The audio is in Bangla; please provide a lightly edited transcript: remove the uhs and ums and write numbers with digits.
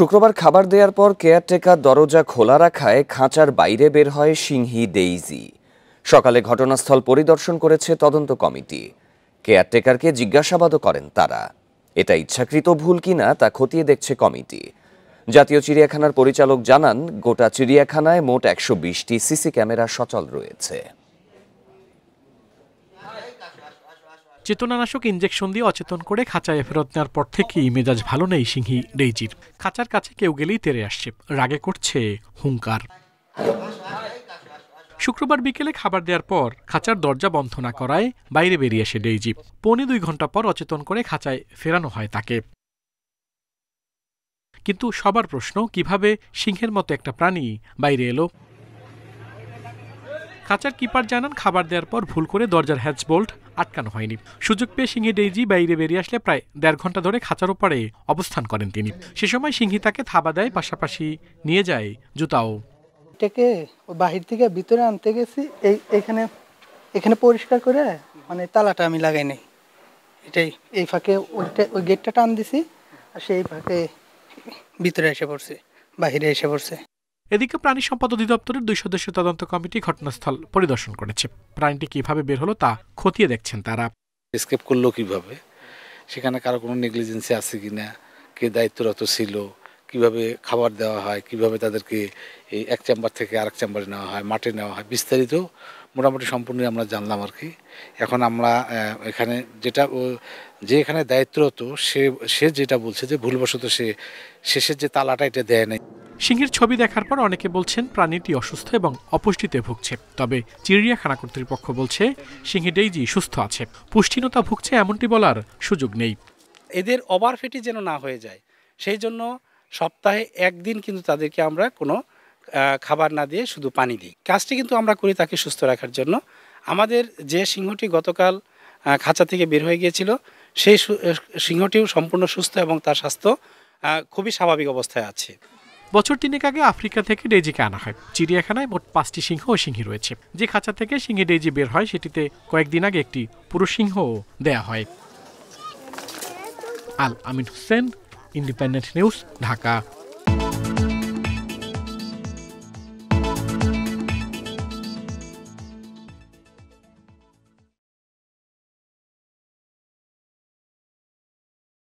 শুক্রবার খাবার দেওয়ার পর কেয়ারটেকার দরজা খোলা রাখায় খাঁচার বাইরে বের হয় সিংহী ডেইজি। সকালে ঘটনাস্থল পরিদর্শন করেছে তদন্ত কমিটি। কেয়ারটেকারকে জিজ্ঞাসাবাদও করেন তারা। এটা ইচ্ছাকৃত ভুল কিনা তা খতিয়ে দেখছে কমিটি। জাতীয় চিড়িয়াখানার পরিচালক জানান, গোটা চিড়িয়াখানায় মোট 120টি সিসি ক্যামেরা সচল রয়েছে। চেতনানাশক ইনজেকশন দিয়ে অচেতন করে খাঁচায় ফেরত নেওয়ার পর থেকেই মেজাজ ভালো নেই সিংহী ডেইজির। খাঁচার কাছে কেউ গেলেই তেড়ে আসছে, রাগে করছে হুঙ্কার। শুক্রবার বিকেলে খাবার দেওয়ার পর খাঁচার দরজা বন্ধ না করায় বাইরে বেরিয়ে আসে ডেইজি। 2.25 ঘন্টা পর অচেতন করে খাঁচায় ফেরানো হয় তাকে। কিন্তু সবার প্রশ্ন, কিভাবে সিংহের মতো একটা প্রাণী বাইরে এলো? খাঁচার কিপার জানান, খাবার দেওয়ার পর ভুল করে দরজার হ্যাচ বোল্ট আটকানো হয়নি। সুযোগ পেয়ে সিংহী ডেইজি বাইরে বেরিয়ে আসলে প্রায় 1.5 ঘন্টা ধরে খাঁচার ওপারে অবস্থান করেন তিনি। সে সময় সিংহী তাকে থাবা দেয়, পাশাপাশি নিয়ে যায় জুতাও। এটাকে বাহির থেকে ভিতরে আনতে গেছি, এখানে পরিষ্কার করে মানে তালাটা আমি লাগাই নাই। এই ফাঁকে ওই গেটটা টান দিছি, আর সেই ফাঁকে ভিতরে এসে পড়ছে, বাহিরে এসে পড়ছে। এদিকে প্রাণী সম্পদ অধিদপ্তরের 2 সদস্যের তদন্ত কমিটি ঘটনাস্থল পরিদর্শন করেছে। প্রাণীটি কিভাবে বের হলো তা খতিয়ে দেখছেন তারা। এসকেপ করলো কিভাবে, সেখানে কারো কোনো নেগলিজেন্সি আছে কিনা, কে দায়িত্বরত ছিল, কিভাবে খাবার দেওয়া হয়, কিভাবে তাদেরকে এই এক চেম্বার থেকে আরেক চেম্বারে নেওয়া হয়, মাঠে নেওয়া হয়, বিস্তারিত মোটামুটি সম্পূর্ণ আমরা জানলাম আর কি। এখন আমরা এখানে যে এখানে দায়িত্বরত সে যেটা বলছে যে ভুলবশত সে শেষের যে তালাটা এটা দেয় নাই। সিংহের ছবি দেখার পর অনেকে বলছেন প্রাণীটি অসুস্থ এবং অপুষ্টিতে ভুগছে। তবে চিড়িয়াখানা কর্তৃপক্ষ বলছে সিংহী ডেইজি সুস্থ আছে, পুষ্টিহীনতা ভুগছে এমনটি বলার সুযোগ নেই। এদের ওভারফিটি যেন না হয়ে যায়, সেই জন্য সপ্তাহে 1 দিন কিন্তু তাদেরকে আমরা কোনো খাবার না দিয়ে শুধু পানি দিই। কাজটি কিন্তু আমরা করি তাকে সুস্থ রাখার জন্য। আমাদের যে সিংহটি গতকাল খাঁচা থেকে বের হয়ে গিয়েছিল, সেই সিংহটিও সম্পূর্ণ সুস্থ এবং তার স্বাস্থ্য খুবই স্বাভাবিক অবস্থায় আছে। বছর 3 আগে আফ্রিকা থেকে ডেইজিকে আনা হয়। চিড়িয়াখানায় মোট 5টি সিংহ ও সিংহী রয়েছে। যে খাঁচা থেকে সিংহী ডেইজি বের হয় সেটিতে কয়েকদিন আগে একটি পুরুষ সিংহ দেয়া হয়। আল আমিন হোসেন, ইন্ডিপেন্ডেন্ট নিউজ, ঢাকা।